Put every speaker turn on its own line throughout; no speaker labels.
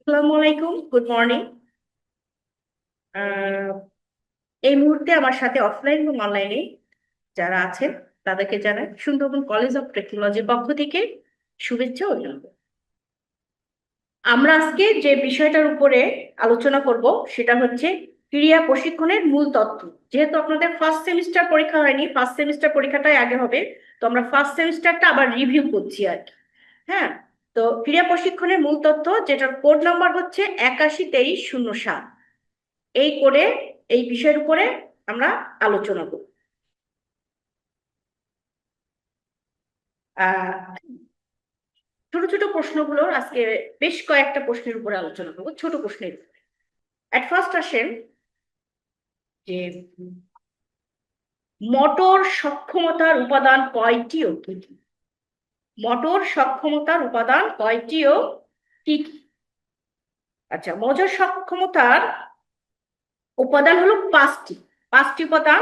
আসসালামু আলাইকুম, good morning. এই মুহূর্তে আমার সাথে অফলাইন এবং অনলাইনে যারা আছেন তাদেরকে জানাই সুন্দরবন কলেজ অফ টেকনোলজির পক্ষ থেকে শুভেচ্ছা ও অভিনন্দন। আমরা আজকে যে বিষয়টার উপরে আলোচনা করব সেটা হচ্ছে ক্রীড়া প্রশিক্ষণের মূল তত্ত্ব। যেহেতু আপনাদের ফার্স্ট সেমিস্টার পরীক্ষা হয়নি, ফার্স্ট সেমিস্টার পরীক্ষাটাই আগে হবে, তো আমরা ফার্স্ট সেমিস্টারটা আবার রিভিউ করছি আর কি। হ্যাঁ, তো ক্রীড়া প্রশিক্ষণের মূল তত্ত্ব, যেটার কোড নাম্বার হচ্ছে 812307। এই করে এই বিষয়ের উপরে আমরা আলোচনা করব। আহ ছোট ছোট প্রশ্নগুলোর আজকে বেশ কয়েকটা প্রশ্নের উপরে আলোচনা করবো, ছোট প্রশ্নের। এট ফার্স্ট আসেন যে মোটর সক্ষমতার উপাদান কয়টি ও কি কি? মোটর সক্ষমতার উপাদান কয়টি ও কি কি? আচ্ছা, মোটর সক্ষমতার উপাদান হলো পাঁচটি। পাঁচটি উপাদান।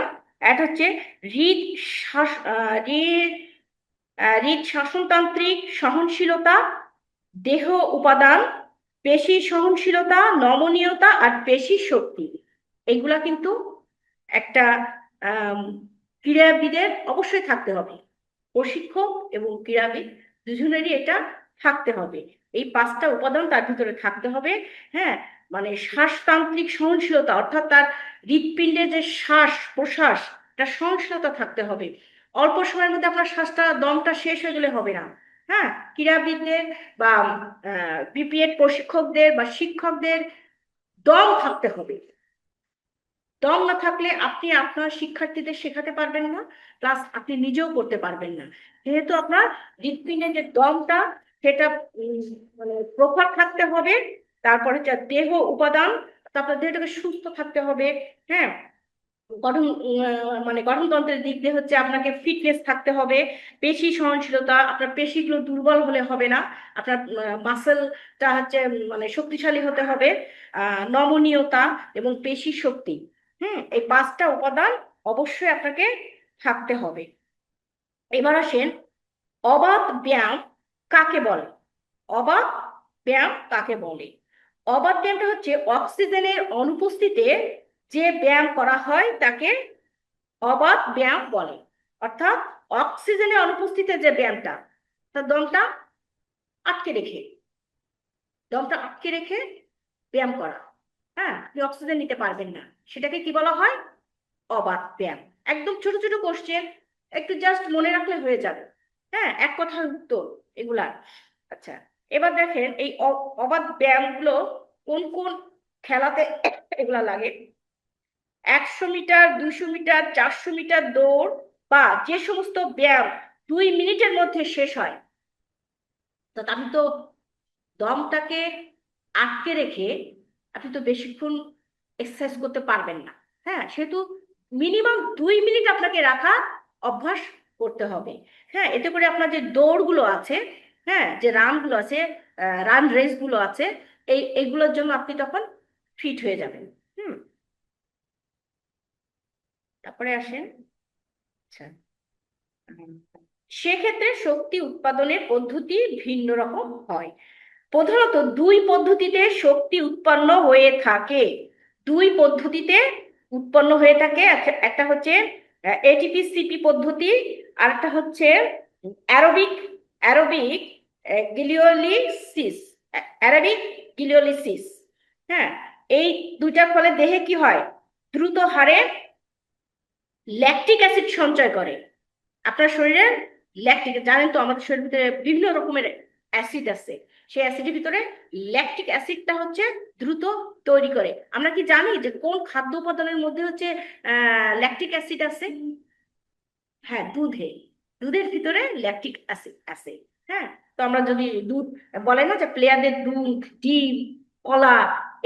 একটা হচ্ছে হৃদ শ্বাস হৃদ হৃদ শাসনতান্ত্রিক সহনশীলতা, দেহ উপাদান, পেশি সহনশীলতা, নমনীয়তা আর পেশি শক্তি। এগুলা কিন্তু একটা আম, ক্রীড়াবিদের অবশ্যই থাকতে হবে। প্রশিক্ষক এবং ক্রীড়াবিদ দুজনেরই এটা থাকতে হবে। এই পাঁচটা উপাদান তার ভিতরে থাকতে হবে। হ্যাঁ, মানে শ্বাসতান্ত্রিক সহনশীলতা, অর্থাৎ তার হৃৎপিণ্ডে যে শ্বাস প্রশ্বাস, এটা সহনশীলতা থাকতে হবে। অল্প সময়ের মধ্যে আপনার শ্বাসটা দমটা শেষ হয়ে গেলে হবে না। হ্যাঁ, ক্রীড়াবিদদের বা বিপিএড প্রশিক্ষকদের বা শিক্ষকদের দম থাকতে হবে। দম না থাকলে আপনি আপনার শিক্ষার্থীদের শেখাতে পারবেন না, প্লাস আপনি নিজেও করতে পারবেন না। যেহেতু আপনার হৃৎপিণ্ডের যে দমটা, সেটা মানে প্রখর থাকতে হবে। তারপরে যা দেহ উপাদান, তারপর দেহটাকে সুস্থ থাকতে হবে। হ্যাঁ, গঠন মানে গঠনতন্ত্রের দিক দিয়ে হচ্ছে আপনাকে ফিটনেস থাকতে হবে। পেশি সহনশীলতা, আপনার পেশিগুলো দুর্বল হলে হবে না, আপনার মাসেলটা হচ্ছে মানে শক্তিশালী হতে হবে। নমনীয়তা এবং পেশি শক্তি। এই পাঁচটা উপাদান অবশ্যই আপনাকে থাকতে হবে। এবার আসেন, অবাত ব্যায়াম কাকে বলে? অবাত ব্যায়াম কাকে বলে? অবাত ব্যায়ামটা হচ্ছে অক্সিজেনের অনুপস্থিতিতে যে ব্যায়াম করা হয় তাকে অবাত ব্যায়াম বলে। অর্থাৎ অক্সিজেনের অনুপস্থিতিতে যে ব্যায়ামটা, তার দমটা আটকে রেখে ব্যায়াম করা। হ্যাঁ, আপনি অক্সিজেন নিতে পারবেন না, সেটাকে কি বলা হয়? অবাত ব্যায়াম। একদম ছোট ছোট কোশ্চেন, একটু জাস্ট মনে রাখলে হয়ে যাবে। হ্যাঁ, এক কথার উত্তর এগুলা। আচ্ছা, এবার দেখেন এই অবাত ব্যায়ামগুলো কোন কোন খেলাতে এগুলা লাগে। 100 মিটার, 200 মিটার, 400 মিটার দৌড় বা যে সমস্ত ব্যায়াম 2 মিনিটের মধ্যে শেষ হয়, তা আপনি তো দমটাকে আটকে রেখে আপনি তো বেশিক্ষণ এক্সারসাইজ করতে পারবেন না। হ্যাঁ, সেহেতু মিনিমাম 2 মিনিট আপনাকে রাখার অভ্যাস করতে হবে। হ্যাঁ, এতে করে আপনার যে দৌড়গুলো আছে, হ্যাঁ, যে রানগুলো আছে, রান রেসগুলো আছে, এইগুলোর জন্য আপনি তখন ফিট হয়ে যাবেন। হুম, তারপরে আসেন। আচ্ছা, সেক্ষেত্রে শক্তি উৎপাদনের পদ্ধতি ভিন্ন রকম হয়। প্রধানত দুই পদ্ধতিতে শক্তি উৎপন্ন হয়ে থাকে। দুই পদ্ধতিতে উৎপন্ন হয়ে থাকে। একটা হচ্ছে এটিপি সিপি পদ্ধতি, আর একটা হচ্ছে অ্যারোবিক অ্যারোবিক গিলিওলিসিস অ্যারোবিক গিলিওলিসিস। হ্যাঁ, এই দুইটার ফলে দেহে কি হয়? দ্রুত হারে ল্যাকটিক অ্যাসিড সঞ্চয় করে। আপনার শরীরে ল্যাকটিক, জানেন তো আমাদের শরীরের ভিতরে বিভিন্ন রকমের অ্যাসিড আছে। সেই অ্যাসিডের ভিতরে ল্যাকটিক অ্যাসিডটা হচ্ছে দ্রুত তৈরি করে। আমরা কি জানি যে কোন খাদ্য উপাদানের মধ্যে হচ্ছে ল্যাকটিক অ্যাসিড আছে? হ্যাঁ, দুধের ভিতরে ল্যাকটিক অ্যাসিড আছে। হ্যাঁ, তো আমরা যদি দুধ, বলে না যে প্লেয়ারদের দুধ, ডিম, কলা,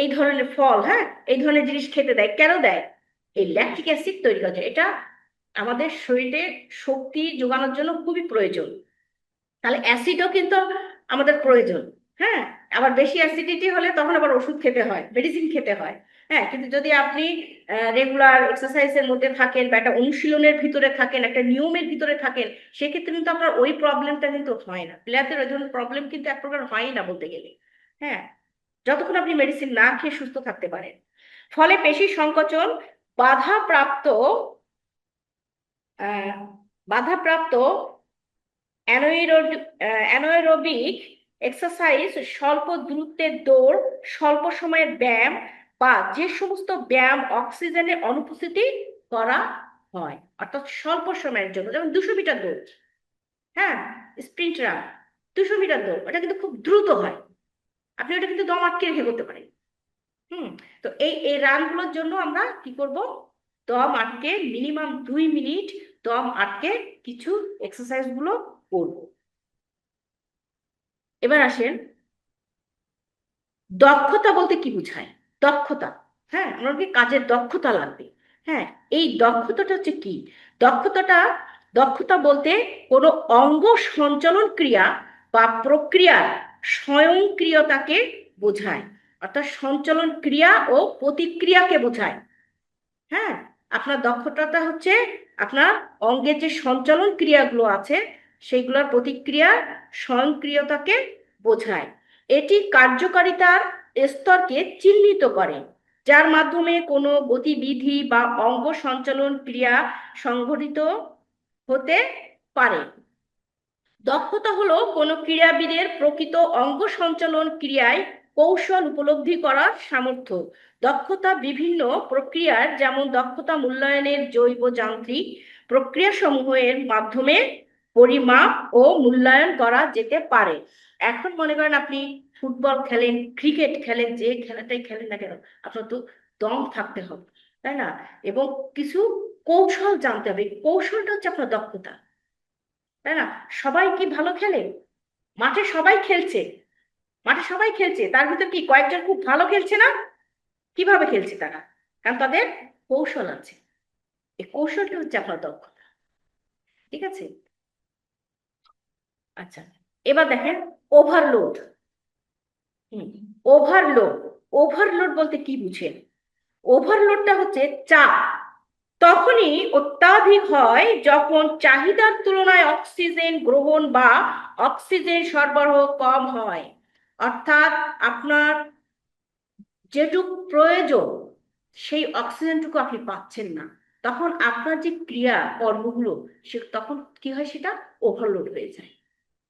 এই ধরনের ফল, হ্যাঁ, এই ধরনের জিনিস খেতে দেয়, কেন দেয়? এই ল্যাকটিক অ্যাসিড তৈরি করা যায়। এটা আমাদের শরীরে শক্তি যোগানোর জন্য খুবই প্রয়োজন। তাহলে অ্যাসিডও কিন্তু আমাদের প্রয়োজন। হ্যাঁ, আবার বেশি অ্যাসিডিটি হলে তখন আবার ওষুধ খেতে হয়, মেডিসিন খেতে হয়। হ্যাঁ, কিন্তু যদি আপনি রেগুলার এক্সারসাইজের মধ্যে থাকেন বা একটা অনুশীলনের ভিতরে থাকেন, একটা নিয়মের ভিতরে থাকেন, সেক্ষেত্রে কিন্তু আপনার ওই প্রবলেমটা কিন্তু হয় না। প্লেয়ারদের ওই ধরনের প্রবলেম কিন্তু এক প্রকার হয় না বলতে গেলে। হ্যাঁ, যতক্ষণ আপনি মেডিসিন না খেয়ে সুস্থ থাকতে পারেন। ফলে পেশি সংকোচন বাধাপ্রাপ্ত আহ, বাধাপ্রাপ্ত অ্যানোয়েরোবিক এক্সারসাইজ, স্বল্প দূরত্বের দৌড়, স্বল্প সময়ের ব্যায়াম বা যে সমস্ত ব্যায়াম অক্সিজেনের অনুপস্থিতি করা হয়, অর্থাৎ স্বল্প সময়ের জন্য, যেমন 200 মিটার দৌড়, হ্যাঁ, স্প্রিন্ট রান, 200 মিটার দৌড়, ওটা কিন্তু খুব দ্রুত হয়, আপনি ওটা কিন্তু দম আটকে রেখে করতে পারেন। হুম। তো এই এই রানগুলোর জন্য আমরা কি করব, দম আটকে মিনিমাম 2 মিনিট দম আটকে কিছু এক্সারসাইজ গুলো করব। এবার আসেন, দক্ষতা বলতে কি বোঝায়? দক্ষতা, হ্যাঁ, আমাকে কাজের দক্ষতা লাগবে। হ্যাঁ, এই দক্ষতাটা হচ্ছে কি? দক্ষতাটা, দক্ষতা বলতে কোনো অঙ্গ সঞ্চালন ক্রিয়া বা প্রক্রিয়ার স্বয়ংক্রিয়তাকে বোঝায়, অর্থাৎ সঞ্চালন ক্রিয়া ও প্রতিক্রিয়াকে বোঝায়। হ্যাঁ, আপনার দক্ষতাটা হচ্ছে আপনার অঙ্গের যে সঞ্চালন ক্রিয়াগুলো আছে সেইগুলোর প্রতিক্রিয়া স্বয়ংক্রিয়তাকে বোঝায়। এটি কার্যকারিতার স্তরকে চিহ্নিত করে, যার মাধ্যমে কোনো গতিবিধি বা অঙ্গ সঞ্চালন ক্রিয়া সংঘটিত হতে পারে। দক্ষতা হলো কোনো ক্রীড়াবিদের প্রকৃত অঙ্গ সঞ্চালন ক্রিয়ায় কৌশল উপলব্ধি করার সামর্থ্য। দক্ষতা বিভিন্ন প্রক্রিয়ার, যেমন দক্ষতা মূল্যায়নের জৈব যান্ত্রিক প্রক্রিয়াসমূহের মাধ্যমে পরিমাপ ও মূল্যায়ন করা যেতে পারে। এখন মনে করেন আপনি ফুটবল খেলেন, ক্রিকেট খেলেন, যে খেলাটাই খেলেন না কেন, আপনার তো দম থাকতে হবে, তাই না? এবং কিছু কৌশল জানতে হবে, কৌশলটা হচ্ছে আপনার দক্ষতা, তাই না? সবাই কি ভালো খেলে? মাঠে সবাই খেলছে, মাঠে সবাই খেলছে, তার ভিতর কি কয়েকজন খুব ভালো খেলছে না? কিভাবে খেলছে তারা? কারণ তাদের কৌশল আছে, এই কৌশলটা হচ্ছে আপনার দক্ষতা। ঠিক আছে? আচ্ছা, এবার দেখেন ওভারলোড। হুম, ওভারলোড, ওভারলোড বলতে কি বুঝেন? ওভারলোডটা হচ্ছে চাপ তখনই অত্যাধিক হয় যখন চাহিদার তুলনায় অক্সিজেন গ্রহণ বা অক্সিজেন সরবরাহ কম হয়। অর্থাৎ আপনার যেটুক প্রয়োজন সেই অক্সিজেনটুকু আপনি পাচ্ছেন না, তখন আপনার যে ক্রিয়া কর্মগুলো সে তখন কি হয়, সেটা ওভারলোড হয়ে যায়।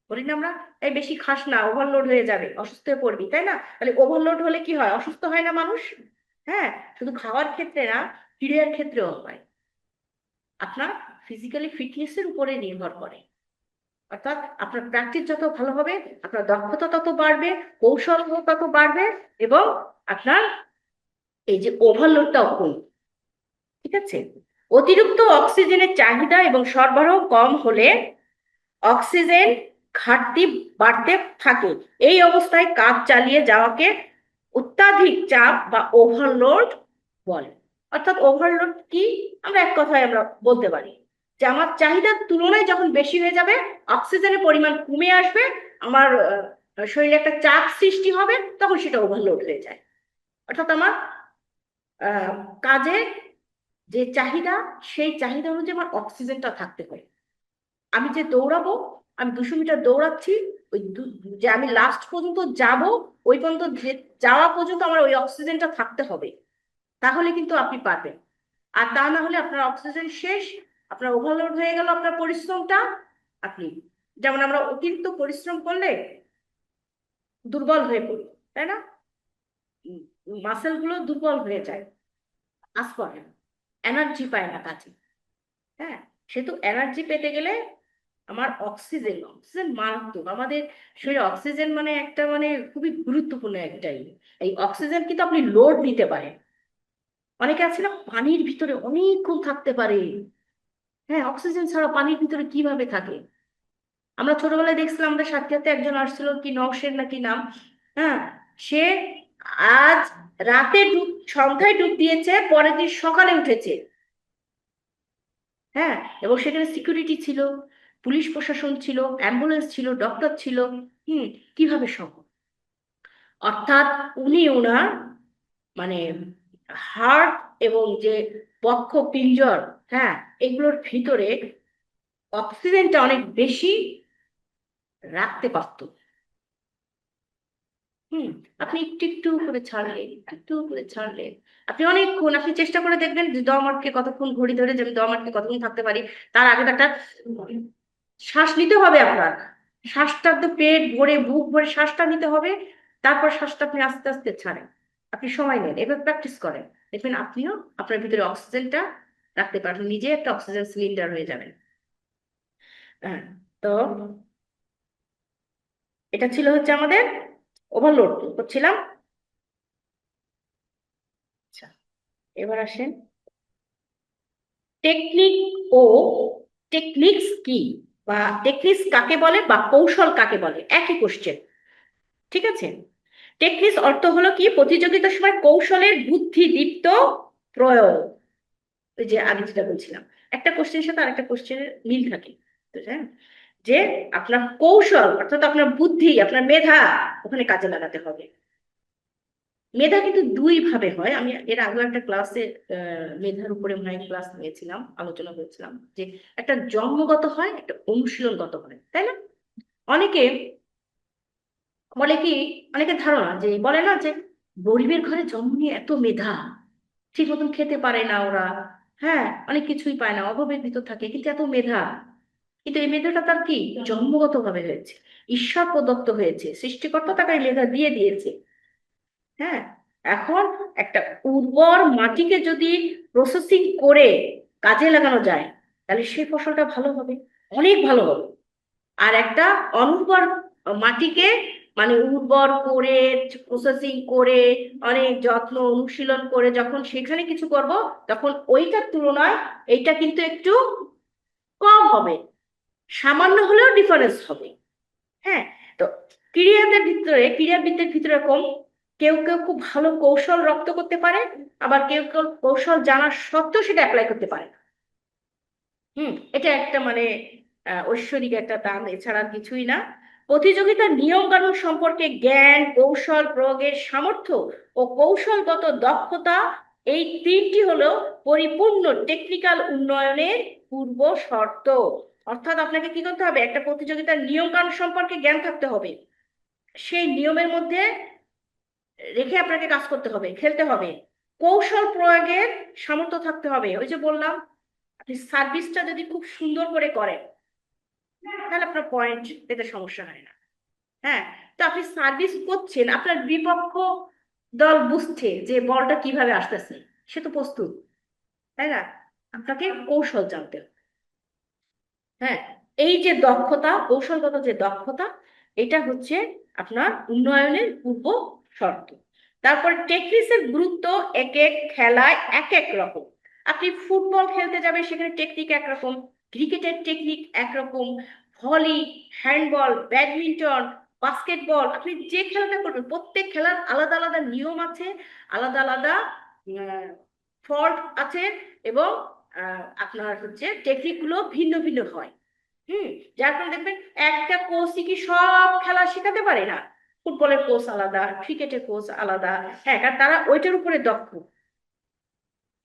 বলি না আমরা, এই বেশি খাস না, ওভারলোড হয়ে যাবে, অসুস্থ হয়ে পড়বি, তাই না? তাহলে ওভারলোড হলে কি হয়, অসুস্থ হয় না মানুষ? হ্যাঁ, শুধু খাওয়ার ক্ষেত্রে না, ক্রিয়ার ক্ষেত্রেও হয়। আপনার ফিজিক্যালি ফিটনেসের উপরে নির্ভর করে, অর্থাৎ আপনার প্র্যাকটিস যত ভালো হবে আপনার দক্ষতা তত বাড়বে, কৌশল তত বাড়বে, এবং আপনার এই যে ওভারলোডটাও কমবে। ঠিক আছে? অতিরিক্ত অক্সিজেনের চাহিদা এবং সরবরাহ কম হলে অক্সিজেন ঘাটতি বাড়তে থাকে। এই অবস্থায় কাজ চালিয়ে যাওয়াকে অত্যাধিক চাপ বা ওভারলোড বলে। অর্থাৎ ওভারলোড কি, আমরা এক কথায় আমরা বলতে পারি যে আমার চাহিদার তুলনায় যখন বেশি হয়ে যাবে, অক্সিজেনের পরিমাণ কমে আসবে, আমার শরীরে একটা চাপ সৃষ্টি হবে, তখন সেটা ওভারলোড হয়ে যায়। অর্থাৎ আমার কাজে যে চাহিদা, সেই চাহিদা অনুযায়ী আমার অক্সিজেনটা থাকতে হয়। আমি যে দৌড়াবো, আমি 200 মিটার দৌড়াচ্ছি, ওই যে আমি লাস্ট পর্যন্ত যাব, ওই পর্যন্ত যাওয়া পর্যন্ত আমার ওই অক্সিজেনটা থাকতে হবে, তাহলে কিন্তু আপনি পারবেন। আর তা না হলে আপনার অক্সিজেন শেষ, আপনার ওভারলোড হয়ে গেল আপনার পরিশ্রমটা। আপনি, যেমন আমরা অতিরিক্ত পরিশ্রম করলে দুর্বল হয়ে পড়ি, তাই না? মাসেল গুলো দুর্বল হয়ে যায়, কাজ করে না, এনার্জি পায় না কাজে। হ্যাঁ, সে তো এনার্জি পেতে গেলে আমার অক্সিজেন, অক্সিজেন মারাত্মক আমাদের শরীরে। অক্সিজেন মানে একটা মানে খুবই গুরুত্বপূর্ণ একটাই। এই অক্সিজেন কিন্তু আপনি লোড নিতে পারেন, অনেকে আছে না পানির ভিতরে অনেকক্ষণ থাকতে পারে। হ্যাঁ, অক্সিজেন ছাড়া পানির ভিতরে কিভাবে থাকে? আমরা ছোটবেলায় দেখছিলাম, আমাদের সাথে একজন আসছিল, কি নওশের নাকি নাম, হ্যাঁ, সে আজ রাতে ডুব, সন্ধ্যায় ডুব দিয়েছে, পরের দিন সকালে উঠেছে। হ্যাঁ, এবং সেখানে সিকিউরিটি ছিল, পুলিশ প্রশাসন ছিল, অ্যাম্বুলেন্স ছিল, ডক্টর ছিল। হুম, কিভাবে সম্ভব? অর্থাৎ উনি ওনার মানে হার্ট এবং যে বক্ষ পিঞ্জর, হ্যাঁ, এগুলোর ভিতরে অক্সিজেনটা অনেক বেশি রাখতে পারত। হুম, আপনি একটু একটু করে ছাড়লেন, একটু করে ছাড়লেন, আপনি অনেকক্ষণ আপনি চেষ্টা করে দেখবেন যে 10 মিনিটকে কতক্ষণ ঘড়ি ধরে যে আমি 10 মিনিটকে কতক্ষণ থাকতে পারি। তার আগে তো একটা শ্বাস নিতে হবে আপনার, শ্বাসটা তো পেট ভরে বুক ভরে শ্বাসটা নিতে হবে, তারপর শ্বাসটা আপনি আস্তে আস্তে ছাড়েন। আপনি সময় নেন, এবার প্র্যাকটিস করেন, দেখবেন আপনিও আপনার ভিতরে অক্সিজেনটা রাখতে পারবেন, নিজে একটা অক্সিজেন সিলিন্ডার হয়ে যাবেন। হ্যাঁ, তো এটা ছিল হচ্ছে আমাদের ওভারলোড করছিলাম। আচ্ছা, এবার আসেন টেকনিক ও টেকনিক্স কি, বা টেকনিক্স কাকে বলে বা কৌশল কাকে বলে, একই কোশ্চেন। ঠিক আছে, টেকনিক্স অর্থ হলো কি, প্রতিযোগিতার সময় কৌশলের বুদ্ধিদীপ্ত প্রয়োগ। ওই যে আমি যেটা বলছিলাম, একটা কোশ্চেনের সাথে আরেকটা কোশ্চেনের মিল থাকে, তো হ্যাঁ, যে আপনার কৌশল অর্থাৎ আপনার বুদ্ধি, আপনার মেধা ওখানে কাজে লাগাতে হবে। মেধা কিন্তু দুই ভাবে হয়, আমি এর আগে একটা ক্লাসে মেধার উপরে মনে হয় ক্লাস নিয়েছিলাম, আলোচনা করেছিলাম যে একটা জন্মগত হয়, একটা অনুশীলনগত হয়, তাই না? অনেকে বলে কি, অনেকের ধারণা যে বলে না যে গরিবের ঘরে জন্ম নিয়ে এত মেধা, ঠিক মতন খেতে পারে না ওরা, হ্যাঁ অনেক কিছুই পায় না, অভাবের ভিতর থাকে, কিন্তু এত মেধা। কিন্তু এই মেধাটা তার কি জন্মগত ভাবে হয়েছে, ঈশ্বর প্রদত্ত হয়েছে, সৃষ্টিকর্তা তাকে এই মেধা দিয়ে দিয়েছে। হ্যাঁ, এখন একটা উর্বর মাটিকে যদি প্রসেসিং করে কাজে লাগানো যায়, তাহলে সেই ফসলটা ভালো হবে, অনেক ভালো হবে। আর একটা অনুর্বর মাটিকে মানে উর্বর করে প্রসেসিং করে অনেক যত্ন অনুশীলন করে যখন সেখানে কিছু করব, তখন ওইটার তুলনায় এইটা কিন্তু একটু কম হবে, সামান্য হলেও ডিফারেন্স হবে। হ্যাঁ, তো ক্রীড়াবিদদের ভিতরে এরকম কেউ কেউ খুব ভালো কৌশল রপ্ত করতে পারে, আবার কেউ কেউ কৌশল জানার সত্ত্বেও সেটা অ্যাপ্লাই করতে পারে। এটা একটা মানে ঐশ্বরিক একটা দান, এছাড়া আর কিছুই না। প্রতিযোগিতার নিয়ম কানুন সম্পর্কে জ্ঞান, কৌশল প্রয়োগের সামর্থ্য ও কৌশলগত দক্ষতা, এই তিনটি হলো পরিপূর্ণ টেকনিক্যাল উন্নয়নের পূর্ব শর্ত। অর্থাৎ আপনাকে কি করতে হবে, একটা প্রতিযোগিতার নিয়ম কানুন সম্পর্কে জ্ঞান থাকতে হবে, সেই নিয়মের মধ্যে রেখে আপনাকে কাজ করতে হবে, খেলতে হবে। কৌশল প্রয়োগের সামর্থ্য থাকতে হবে, ওই যে বললাম আপনি সার্ভিসটা যদি খুব সুন্দর করে করেন, তাহলে আপনার পয়েন্ট পেতে সমস্যা হয় না। হ্যাঁ, তো আপনি সার্ভিস করছেন, আপনার বিপক্ষ দল বুঝছে যে বলটা কিভাবে আসতেছে, সে তো প্রস্তুত, তাই না? আপনাকে কৌশল জানতে হবে। হ্যাঁ, এই যে দক্ষতা, কৌশলগত যে দক্ষতা, এটা হচ্ছে আপনার উন্নয়নের পূর্ব শর্ত। তারপর টেকনিক্সের গুরুত্ব এক এক খেলায় এক এক রকম। আপনি ফুটবল খেলতে যাবেন, সেখানে টেকনিক একরকম, ক্রিকেটের টেকনিক একরকম, ভলি, হ্যান্ডবল, ব্যাডমিন্টন, বাস্কেটবল, আপনি যে খেলাটা করবেন প্রত্যেক খেলার আলাদা আলাদা নিয়ম আছে, আলাদা আলাদা ফল্ট আছে, এবং আপনার হচ্ছে টেকনিক গুলো ভিন্ন ভিন্ন হয়। হুম, যার কারণে দেখবেন একটা কোচই কি সব খেলা শেখাতে পারে না, ফুটবলের কোচ আলাদা, ক্রিকেটের কোচ আলাদা। হ্যাঁ, কারণ তারা ওইটার উপরে দক্ষ।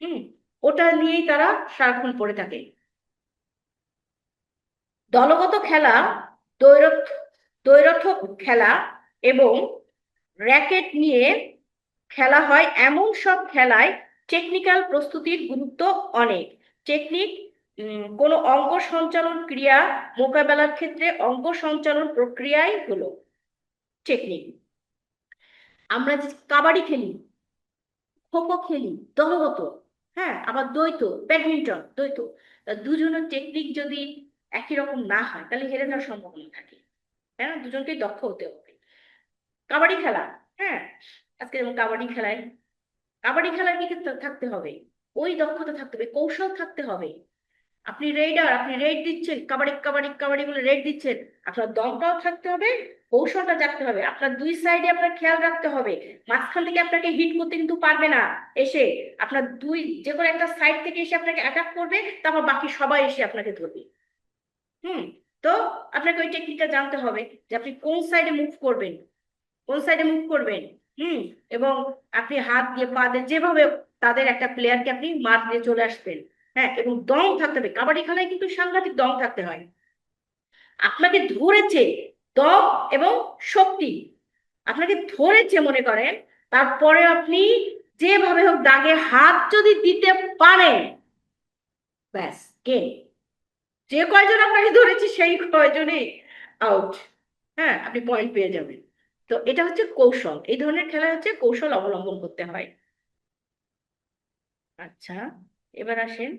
হুম, ওটা নিয়েই তারা সারাক্ষণ পড়ে থাকে। দলগত খেলা, দ্বৈরথ দ্বৈরথক খেলা এবং র্যাকেট নিয়ে খেলা হয়, এমন সব খেলায় টেকনিক্যাল প্রস্তুতির গুরুত্ব অনেক। টেকনিক কোনো অঙ্গ সঞ্চালন ক্রিয়া মোকাবেলার ক্ষেত্রে অঙ্গ সঞ্চালন প্রক্রিয়াই হলো টেকনিক। আমরা যে কাবাডি খেলি, খোখো খেলি দলগত, হ্যাঁ আবার দ্বৈত, ব্যাডমিন্টন দ্বৈত, দুজনের টেকনিক যদি একই রকম না হয় তাহলে হেরে যাওয়ার সম্ভাবনা থাকে, তাই না? দুজনকেই দক্ষ হতে হবে। কাবাডি খেলা, হ্যাঁ, আজকে যেমন কাবাডি খেলার কি থাকতে হবে, ওই দক্ষতা থাকতে হবে, কৌশল থাকতে হবে। আপনি রেডার, আপনি রেড দিচ্ছেন, কাবাডি কাবাডি কাবাডি বলে রেড দিচ্ছেন, আপনার দমটাও থাকতে হবে, কৌশলটা জানতে হবে, আপনার দুই সাইডে আপনার খেয়াল রাখতে হবে, মাঝখান থেকে আপনাকে হিট করতে কিন্তু পারবে না এসে, আপনার দুই যে কোনো একটা সাইড থেকে এসে আপনাকে অ্যাটাক করবে, তারপর বাকি সবাই এসে আপনাকে ধরবে। হুম, তো আপনাকে ওই টেকনিকটা জানতে হবে যে আপনি কোন সাইডে মুভ করবেন, কোন সাইডে মুভ করবেন। হুম, এবং আপনি হাত দিয়ে পা দিয়ে যেভাবে তাদের একটা প্লেয়ারকে আপনি মার দিয়ে চলে আসবেন। হ্যাঁ, এবং দম থাকতে হবে, কাবাডি খেলায় কিন্তু সাংঘাতিক দম থাকতে হয়। আপনাকে ধরেছে, দম এবং শক্তি, আপনাকে ধরেছে মনে করেন, তারপরে আপনি যেভাবে হোক দাগে হাত যদি দিতে পারেন, ব্যাস কে, যে কয়জন আপনাকে ধরেছে সেই কয়জনই আউট। হ্যাঁ, আপনি পয়েন্ট পেয়ে যাবেন। তো এটা হচ্ছে কৌশল, এই ধরনের খেলা হচ্ছে কৌশল অবলম্বন করতে হয়। আচ্ছা, এবার আসেন।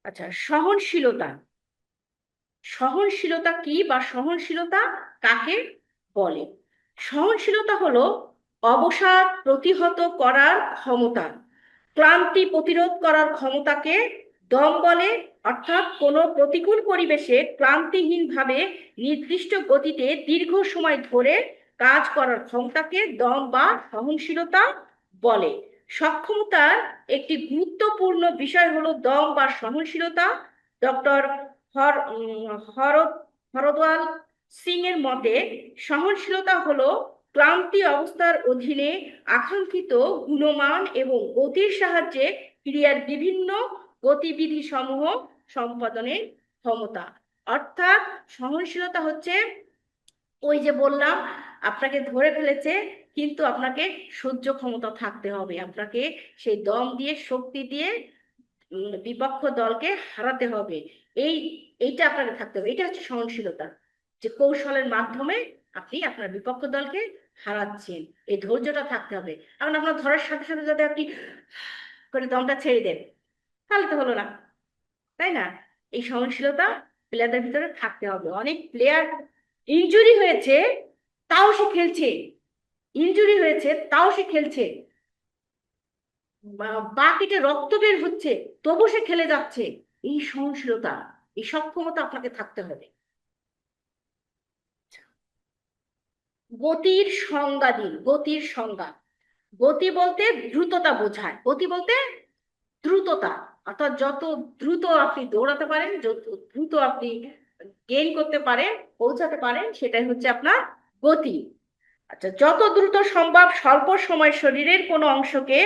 আচ্ছা, সহনশীলতা। সহনশীলতা কি বা সহনশীলতা কাকে বলে? সহনশীলতা হলো অবসাদ প্রতিহত করার ক্ষমতা, ক্লান্তি প্রতিরোধ করার ক্ষমতাকে দম বলে। অর্থাৎ কোনো প্রতিকূল পরিবেশে ক্লান্তিহীনভাবে নির্দিষ্ট গতিতে দীর্ঘ সময় ধরে কাজ করার ক্ষমতাকে দম বা সহনশীলতা বলে। সক্ষমতার একটি গুরুত্বপূর্ণ বিষয় হলো দম বা সহনশীলতা। ডক্টর হরদওয়াল সিং এর মতে সহনশীলতা হলো ক্লান্তি অবস্থার অধীনে আকাঙ্ক্ষিত গুণমান এবং গতির সাহায্যে ক্রিয়ার বিভিন্ন গতিবিধি সমূহ সম্পাদনের ক্ষমতা। অর্থাৎ সহনশীলতা হচ্ছে ওই যে বললাম, আপনাকে ধরে ফেলেছে, কিন্তু আপনাকে সহ্য ক্ষমতা থাকতে হবে, আপনাকে সেই দম দিয়ে শক্তি দিয়ে বিপক্ষ দলকে হারাতে হবে। এই এইটা আপনাকে থাকতে হবে, এটা হচ্ছে সহনশীলতা, যে কৌশলের মাধ্যমে আপনি আপনার বিপক্ষ দলকে হারাচ্ছেন। এই ধৈর্যটা থাকতে হবে। এখন আপনার ধরার সাথে সাথে যদি আপনি করে দমটা ছেড়ে দেন, তাহলে তো হলো না, তাই না? এই সহনশীলতা প্লেয়ারদের ভিতরে থাকতে হবে। অনেক প্লেয়ার ইনজুরি হয়েছে তাও সে খেলছে, ইনজুরি হয়েছে তাও সে খেলছে, পা কেটে রক্ত বের হচ্ছে, তবু সে খেলে যাচ্ছে। এই সহনশীলতা, এই সক্ষমতা আপনাকে থাকতে হবে। গতির সংজ্ঞা দিন, গতির সংজ্ঞা। গতি বলতে দ্রুততা বোঝায়, গতি বলতে দ্রুততা, অর্থাৎ যত দ্রুত আপনি দৌড়াতে পারেন, যত দ্রুত আপনি গেইন করতে পারেন, পৌঁছাতে পারেন, সেটাই হচ্ছে আপনার গতি। আচ্ছা, যত দ্রুত সম্ভব স্বল্প সময় শরীরের কোনো অংশকে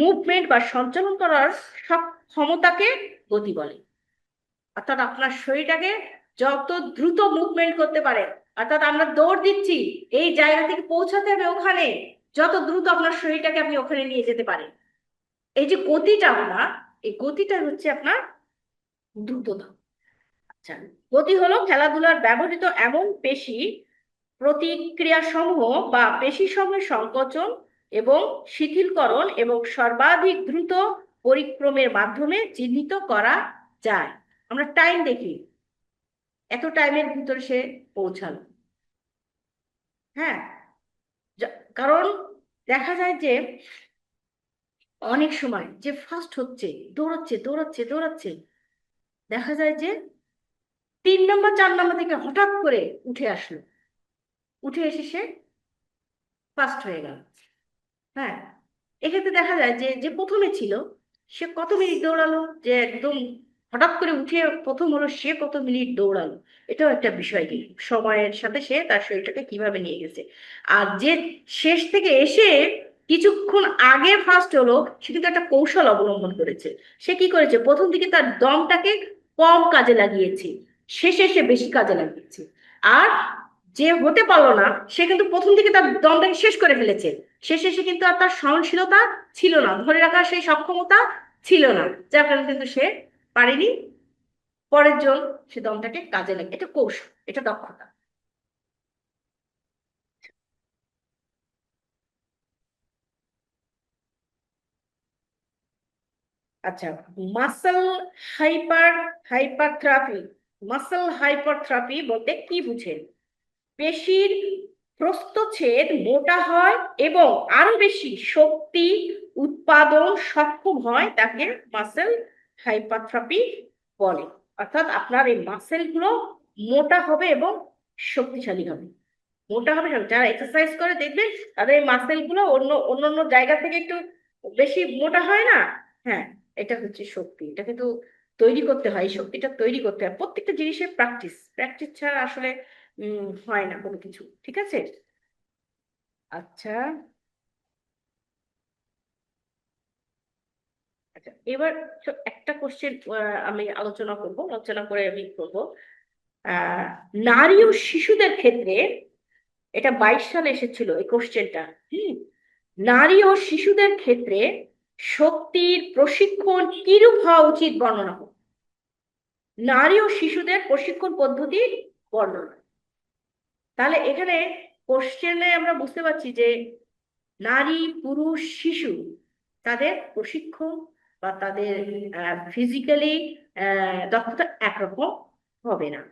মুভমেন্ট বা সঞ্চালন করার ক্ষমতাকে গতি বলে। অর্থাৎ আপনার শরীরটাকে যত দ্রুত মুভমেন্ট করতে পারে, অর্থাৎ আমরা দৌড় দিচ্ছি, এই জায়গা থেকে পৌঁছাতে হবে ওখানে, যত দ্রুত আপনার শরীরটাকে আপনি ওখানে নিয়ে যেতে পারেন, এই যে গতিটা আপনার, এই গতিটা হচ্ছে আপনার দ্রুততা। আচ্ছা, গতি হলো খেলাধুলার ব্যবহৃত এমন পেশি প্রতিক্রিয়া সমূহ বা পেশি সমূহের সংকোচন এবং শিথিলকরণ এবং সর্বাধিক দ্রুত পরিক্রমের মাধ্যমে চিহ্নিত করা যায়। আমরা টাইম দেখি, এত টাইমের ভিতরে সে পৌঁছালো। হ্যাঁ, কারণ দেখা যায় যে অনেক সময় যে ফার্স্ট হচ্ছে, দৌড়াচ্ছে দৌড়াচ্ছে দৌড়াচ্ছে, দেখা যায় যে 3 নম্বর 4 নম্বর থেকে হঠাৎ করে উঠে আসলো, উঠে এসে সে ফার্স্ট হয়ে গেল। হ্যাঁ, এক্ষেত্রে দেখা যায় যে যে প্রথমে ছিল সে কত মিনিট দৌড়ালো, যে একদম হঠাৎ করে উঠে প্রথম হলো সে কত মিনিট দৌড়ালো, এটাও একটা বিষয়, কি সময়ের সাথে সে তার শরীরটাকে কিভাবে নিয়ে গেছে। আর যে শেষ থেকে এসে কিছুক্ষণ আগে ফার্স্ট হলো, সে কিন্তু একটা কৌশল অবলম্বন করেছে। সে কি করেছে, প্রথম দিকে তার দমটাকে কম কাজে লাগিয়েছে, শেষে সে বেশি কাজে লাগিয়েছে। আর যে হতে পারলো না, সে কিন্তু প্রথম দিকে তার দমটাকে শেষ করে ফেলেছে, শেষে এসে কিন্তু আর তার সহনশীলতা ছিল না, ধরে রাখার সেই সক্ষমতা ছিল না, যার কারণে কিন্তু সে পারেনি পরের জন সে দমটাকে কাজে লাগে। এটা কৌশল, এটা দক্ষতা। আচ্ছা, মাসল হাইপার হাইপারথ্রাপি, মাসল হাইপারথ্রাপি বলতে কি বুঝেন? পেশির প্রস্থচ্ছেদ মোটা হয় এবং আরো বেশি শক্তি উৎপাদন সক্ষম হয়, তাকে মাসেল হাইপারট্রফি বলে। অর্থাৎ আপনার এই মাসেল গুলো মোটা হবে এবং শক্তিশালী হবে, মোটা হবে যারা এক্সারসাইজ করে দেখবেন তাদের এই মাসেল গুলো অন্য অন্য অন্য জায়গা থেকে একটু বেশি মোটা হয় না। হ্যাঁ, এটা হচ্ছে শক্তি, এটা কিন্তু তৈরি করতে হয়, এই শক্তিটা তৈরি করতে হয়। প্রত্যেকটা জিনিসের প্র্যাকটিস, প্র্যাকটিস ছাড়া আসলে হয় না কোনো কিছু। ঠিক আছে। আচ্ছা, এবার একটা কোশ্চেন আমি আলোচনা করে আমি করবো। নারী ও শিশুদের ক্ষেত্রে, এটা 22 সালে এসেছিল এই কোশ্চেনটা। হুম। নারী ও শিশুদের ক্ষেত্রে শক্তির প্রশিক্ষণ কিরূপ হওয়া উচিত বর্ণনা করো। নারী ও শিশুদের প্রশিক্ষণ পদ্ধতি বর্ণনা। তাহলে এখানে কোশ্চেনে আমরা বুঝতে পারছি যে নারী, পুরুষ, শিশু, তাদের প্রশিক্ষণ বা তাদের ফিজিক্যালি দক্ষতা একরকম হবে না।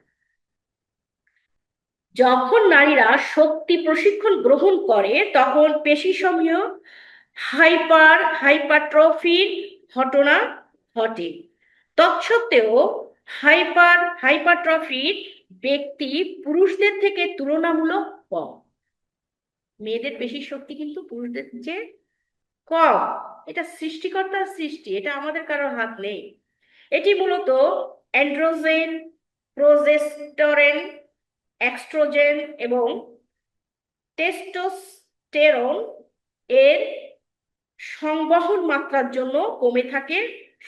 যখন নারীরা শক্তি প্রশিক্ষণ গ্রহণ করে তখন পেশিসমূহ হাইপারট্রফির ঘটনা ঘটে। তৎসত্ত্বেও হাইপারট্রফির ব্যক্তি পুরুষদের থেকে তুলনামূলক কম। মেয়েদের পেশির শক্তি কিন্তু পুরুষদের চেয়ে কম। এটা সৃষ্টিকর্তার সৃষ্টি, এটা আমাদের কারোর হাত নেই। এটি মূলত অ্যান্ড্রোজেন, প্রোজেস্টেরন, এক্সট্রোজেন এবং টেস্টোস্টেরন এর সংবহন মাত্রার জন্য কমে থাকে।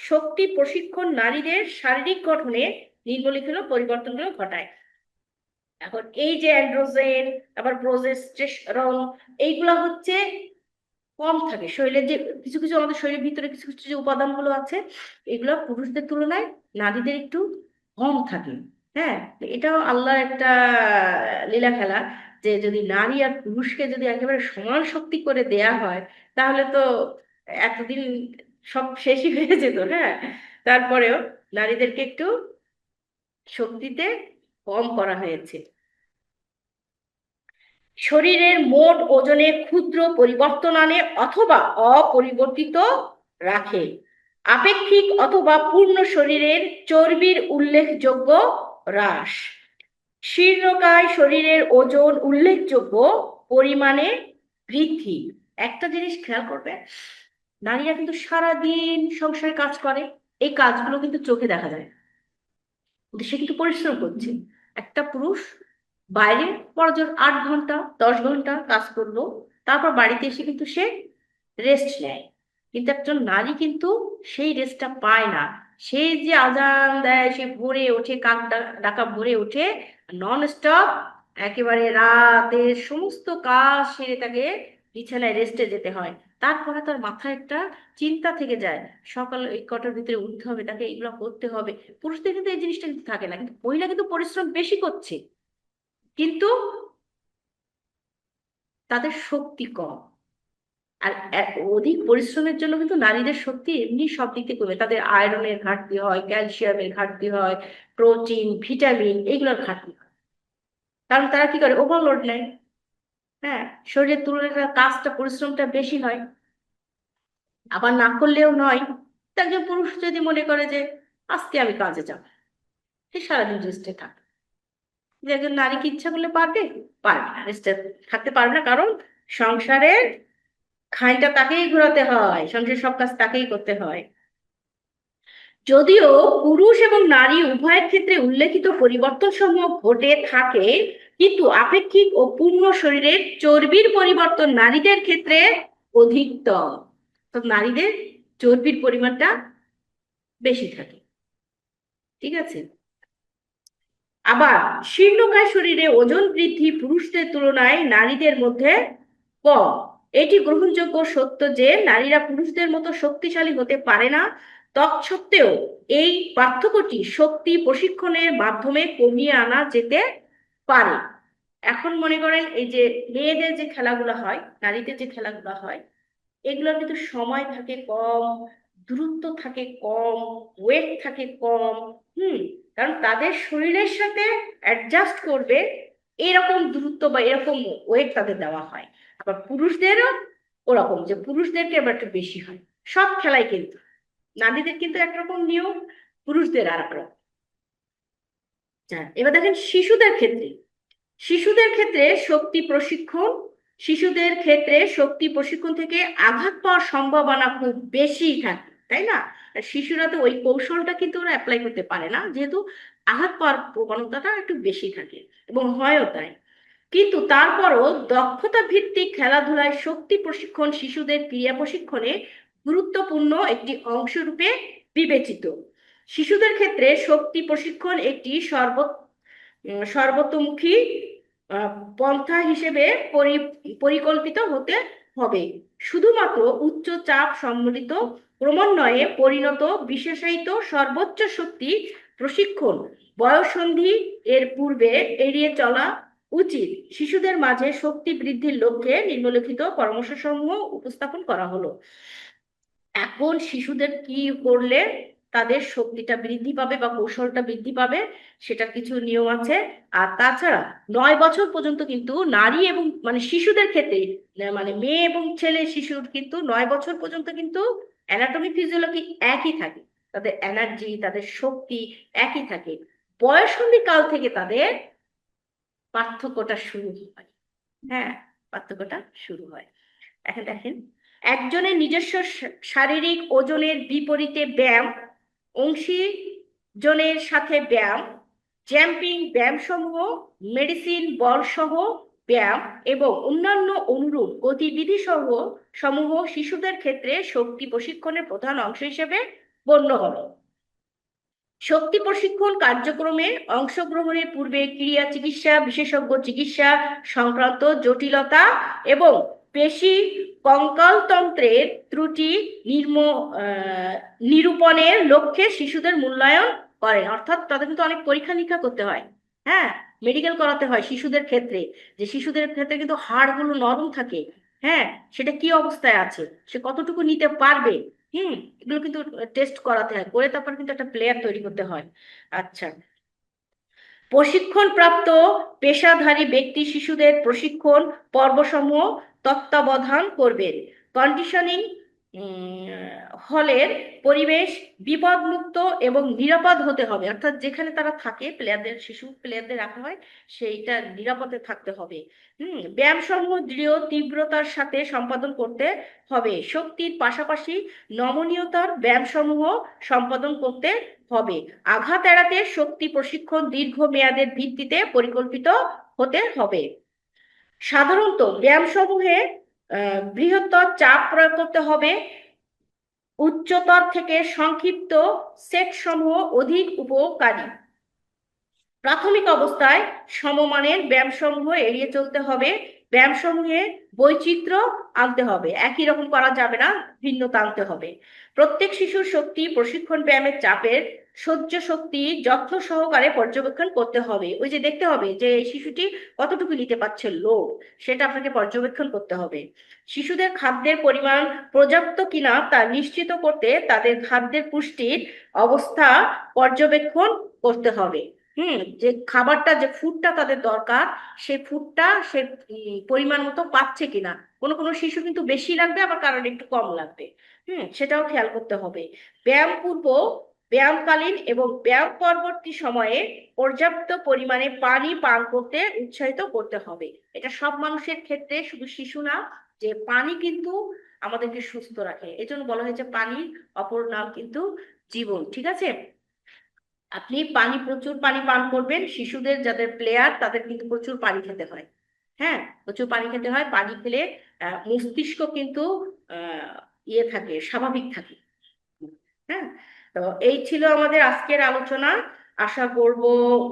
শক্তি প্রশিক্ষণ নারীদের শারীরিক গঠনে নিম্নলিখিত পরিবর্তনগুলো ঘটায়। এখন এই যে অ্যান্ড্রোজেন, আবার প্রোজেস্টেরন, এইগুলা হচ্ছে কম থাকে শরীরের। যে কিছু কিছু আমাদের শরীরের ভিতরে কিছু কিছু যে উপাদানগুলো আছে, এগুলো পুরুষদের তুলনায় নারীদের একটু কম থাকে। হ্যাঁ, এটাও আল্লাহর একটা লীলা খেলা, যে যদি নারী আর পুরুষকে যদি একেবারে সমান শক্তি করে দেয়া হয়, তাহলে তো এতদিন সব শেষই হয়ে যেত। হ্যাঁ, তারপরেও নারীদেরকে একটু শক্তিতে কম করা হয়েছে। শরীরের মোট ওজনে ক্ষুদ্র পরিবর্তন আনে অথবা অপরিবর্তিত রাখে। আপেক্ষিক অথবা পূর্ণ শরীরের চর্বির উল্লেখযোগ্য হ্রাস। শীর্ণকায় শরীরের ওজন উল্লেখযোগ্য পরিমাণে বৃদ্ধি। একটা জিনিস খেয়াল করবে, নারীরা কিন্তু সারাদিন সংসারে কাজ করে, এই কাজগুলো কিন্তু চোখে দেখা যায়, কিন্তু সে কিন্তু পরিশ্রম করছে। একটা পুরুষ বাইরে বড়জোর 8 ঘন্টা 10 ঘন্টা কাজ করলো, তারপর বাড়িতে এসে কিন্তু সে রেস্ট নেয়। কিন্তু একজন নারী কিন্তু সেই রেস্টটা পায় না। সে যে আজান দেয়, সে ভোরে ওঠে, কাক ডাকা ভোরে ওঠে, নন স্টপ একেবারে রাতের সমস্ত কাজ সেরে তাকে বিছানায় রেস্টে যেতে হয়। তারপরে তার মাথায় একটা চিন্তা থেকে যায়, সকাল এই কটার ভিতরে উঠতে হবে, তাকে এগুলো করতে হবে। পুরুষদের কিন্তু এই জিনিসটা কিন্তু থাকে না, কিন্তু মহিলা কিন্তু পরিশ্রম বেশি করছে, কিন্তু তাদের শক্তি কম। আর অধিক পরিশ্রমের জন্য কিন্তু নারীদের শক্তি এমনি সব দিক থেকে কমে। তাদের আয়রনের ঘাটতি হয়, ক্যালসিয়ামের ঘাটতি হয়, প্রোটিন, ভিটামিন, এইগুলোর ঘাটতি হয়। কারণ তারা কি করে, ওভারলোড নেয়। হ্যাঁ, শরীরের তুলনায় তার কাজটা, পরিশ্রমটা বেশি হয়। আবার না করলেও নয়, তা একজন পুরুষ যদি মনে করে যে আজকে আমি কাজে যাব, সে সারাদিন রেস্টে থাকে। যে একজন নারী কি ইচ্ছা করলে পারবে? পারবে না, রেস্টে থাকতে পারবে না, কারণ সংসারের খাইটা তাকেই ঘোরাতে হয়, সংসারের সব কাজ তাকেই করতে হয়। যদিও পুরুষ এবং নারী উভয়ের ক্ষেত্রে উল্লেখিত পরিবর্তন সমূহ ঘটে থাকে, কিন্তু আপেক্ষিক ও পূর্ণ শরীরের চর্বির পরিবর্তন নারীদের ক্ষেত্রে অধিকতর। তো নারীদের চর্বির পরিমাণটা বেশি থাকে। ঠিক আছে। আবার শীর্ণকায় শরীরে ওজন বৃদ্ধি পুরুষদের তুলনায় নারীদের মধ্যে কম। এটি গ্রহণযোগ্য সত্য যে নারীরা পুরুষদের মতো শক্তিশালী হতে পারে না। তৎসত্ত্বেও এই পার্থক্যটি শক্তি প্রশিক্ষণের মাধ্যমে কমিয়ে আনা যেতে পারে। এখন মনে করেন এই যে মেয়েদের যে খেলাগুলো হয়, নারীদের যে খেলাগুলো হয়, এগুলোর কিন্তু সময় থাকে কম, দূরত্ব থাকে কম, ওয়েট থাকে কম। হুম। কারণ তাদের শরীরের সাথে অ্যাডজাস্ট করবে এরকম দূরত্ব বা এরকম ওয়েট তাদের দেওয়া হয়। আবার পুরুষদেরও ওরকম, যে পুরুষদেরকে আবার একটু বেশি হয় সব খেলায়। কিন্তু নারীদের কিন্তু একরকম নিয়ম, পুরুষদের আর একরকম। হ্যাঁ, এবার দেখেন শিশুদের ক্ষেত্রে শক্তি প্রশিক্ষণ, শিশুদের ক্ষেত্রে শক্তি প্রশিক্ষণ থেকে আঘাত পাওয়ার সম্ভাবনা খুব বেশি থাকে, তাই না? আর শিশুরা তো ওই কৌশলটা কিন্তু ওরা অ্যাপ্লাই করতে পারে না, যেহেতু আঘাত পাওয়ার প্রবণতাটা একটু বেশি থাকে, এবং হয়ও তাই। কিন্তু তারপরও দক্ষতা ভিত্তিক খেলাধুলায় শক্তি প্রশিক্ষণ শিশুদের ক্রিয়া প্রশিক্ষণে গুরুত্বপূর্ণ একটি অংশ রূপে বিবেচিত। শিশুদের ক্ষেত্রে শক্তি প্রশিক্ষণ একটি সর্বতোমুখী পন্থা হিসেবে পরিকল্পিত হতে হবে। শুধুমাত্র উচ্চ চাপ সম্মিলিত ক্রমান্বয়ে পরিণত বিশেষায়িত সর্বোচ্চ শক্তি প্রশিক্ষণ বয়ঃসন্ধি এর পূর্বে এড়িয়ে চলা উচিত। শিশুদের মাঝে শক্তি বৃদ্ধির লক্ষ্যে নিম্নলিখিত পরামর্শসমূহ উপস্থাপন করা হলো। এখন শিশুদের কি করলে তাদের শক্তিটা বৃদ্ধি পাবে বা কৌশলটা বৃদ্ধি পাবে, সেটা কিছু নিয়ম আছে। আর তাছাড়া 9 বছর পর্যন্ত কিন্তু নারী এবং মানে শিশুদের ক্ষেত্রে মানে মেয়ে এবং ছেলে শিশুর কিন্তু 9 বছর পর্যন্ত কিন্তু অ্যানাটমি ফিজিওলজি একই থাকে, তাদের এনার্জি তাদের শক্তি একই থাকে। বয়ঃসন্ধি কাল থেকে তাদের পার্থক্যটা শুরু হয়। হ্যাঁ, পার্থক্যটা শুরু হয়। এখন দেখেন, একজনের নিজস্ব শারীরিক ওজনের বিপরীতে ব্যায়াম, অংশীজনের সাথে ব্যায়াম, জ্যাম্পিং ব্যায়ামসমূহ, মেডিসিন বল সহ ব্যায়াম এবং অন্যান্য অনুরূপ গতিবিধি সমূহ শিশুদের ক্ষেত্রে শক্তি প্রশিক্ষণের প্রধান অংশ হিসেবে গণ্য হবে। শক্তি প্রশিক্ষণ কার্যক্রমে অংশগ্রহণের পূর্বে ক্রিয়া চিকিৎসা, বিশেষজ্ঞ চিকিৎসা সংক্রান্ত জটিলতা এবং পেশি কঙ্কালতন্ত্রের ত্রুটি নিরূপণের লক্ষ্যে শিশুদের মূল্যায়ন করেন। অর্থাৎ তাদের কিন্তু অনেক পরীক্ষা নিরীক্ষা করতে হয়। হ্যাঁ, মেডিকেল করাতে হয় শিশুদের ক্ষেত্রে, যে শিশুদের ক্ষেত্রে কিন্তু হাড়গুলো নরম থাকে। হ্যাঁ, সেটা কি অবস্থায় আছে, সে কতটুকু নিতে পারবে, এগুলো কিন্তু টেস্ট করাতে হয়, করে তারপর কিন্তু একটা প্লেয়ার তৈরি করতে হয়। আচ্ছা, প্রশিক্ষণপ্রাপ্ত পেশাধারী ব্যক্তি শিশুদের প্রশিক্ষণ পর্বসমূহ তত্ত্বাবধান করবেন। কন্ডিশনিং হলের পরিবেশ বিপদমুক্ত এবং নিরাপদ হতে হবে। অর্থাৎ যেখানে তারা থাকে, শিশু প্লেয়ারদের রাখা হয়, সেইটা নিরাপদে থাকতে হবে। ব্যায়ামসমূহ দৃঢ় তীব্রতার সাথে সম্পাদন করতে হবে। শক্তির পাশাপাশি নমনীয়তার ব্যায়ামসমূহ সম্পাদন করতে হবে। আঘাত এড়াতে শক্তি প্রশিক্ষণ দীর্ঘমেয়াদের ভিত্তিতে পরিকল্পিত হতে হবে। সাধারণত ব্যায়ামসমূহে বৃহত্তর চাপ প্রয়োগ করতে হবে। উচ্চতর থেকে সংক্ষিপ্ত সেট সমূহ অধিক উপকারী। প্রাথমিক অবস্থায় সমমানের ব্যায়ামসমূহ এড়িয়ে চলতে হবে। ব্যায়ামসমূহে বৈচিত্র্য আনতে হবে, একই রকম করা যাবে না, ভিন্নতা আনতে হবে। প্রত্যেক শিশুর শক্তি প্রশিক্ষণ ব্যায়ামের চাপের সহ্য শক্তি যত্ন সহকারে পর্যবেক্ষণ করতে হবে। ওই যে দেখতে হবে যে এই শিশুটি কতটুকু নিতে পারছে লোড, সেটা আপনাকে পর্যবেক্ষণ করতে হবে। শিশুদের খাদ্যের পরিমাণ পর্যাপ্ত কিনা তা নিশ্চিত করতে তাদের খাদ্যের পুষ্টির অবস্থা পর্যবেক্ষণ করতে হবে। যে খাবারটা, যে ফুডটা তাদের দরকার, সেই ফুডটা সে পরিমাণ মতো পাচ্ছে কিনা। কোনো কোনো শিশু কিন্তু বেশি লাগবে, আবার কারণ একটু কম লাগবে। সেটাও খেয়াল করতে হবে। ব্যায়াম পূর্ব, ব্যায়ামকালীন এবং ব্যায়াম পরবর্তী সময়ে পর্যাপ্ত পরিমাণে পানি পান করতে উৎসাহিত করতে হবে। এটা সব মানুষের ক্ষেত্রে, শুধু শিশু না, যে পানি কিন্তু আমাদেরকে সুস্থ রাখে। এজন্য বলা হয়েছে পানির অপর নাম কিন্তু জীবন। ঠিক আছে, আপনি প্রচুর পানি পান করবেন। শিশুদের যাদের প্লেয়ার তাদের কিন্তু প্রচুর পানি খেতে হয়। হ্যাঁ, প্রচুর পানি খেতে হয়। পানি খেলে মস্তিষ্ক কিন্তু ইয়ে থাকে, স্বাভাবিক থাকে। হ্যাঁ, তো এই ছিল আমাদের আজকের আলোচনা। আশা করব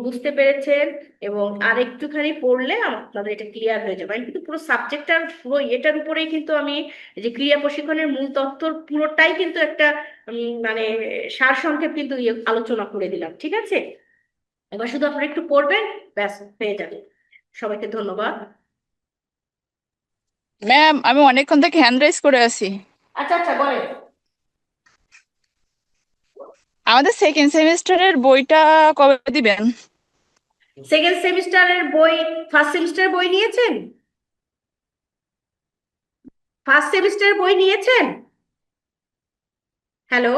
বুঝতে পেরেছেন, এবং আর একটুখানি পড়লে আপনাদের এটা ক্লিয়ার হয়ে যাবে। আমি কিন্তু পুরো সাবজেক্টটার পুরো এটার উপরেই কিন্তু আমি যে ক্রিয়া প্রশিক্ষণের মূল তত্ত্ব পুরোটাই কিন্তু একটা মানে সারসংক্ষেপ কিন্তু আলোচনা করে দিলাম। ঠিক আছে, এবার শুধু আপনারা একটু পড়বেন, ব্যাস হয়ে যাবে। সবাইকে ধন্যবাদ।
ম্যাম, আমি অনেকক্ষণ থেকে হ্যান্ড রাইজ করে আছি।
আচ্ছা আচ্ছা, বলেন।
আমাদের সেকেন্ড সেমিস্টারের বইটা কবে দিবেন?
সেকেন্ড সেমিস্টারের বই, ফার্স্ট সেমিস্টারের বই নিয়েছেন? ফার্স্ট সেমিস্টারের বই নিয়েছেন? হ্যালো।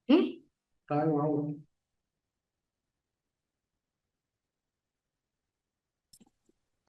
হুম।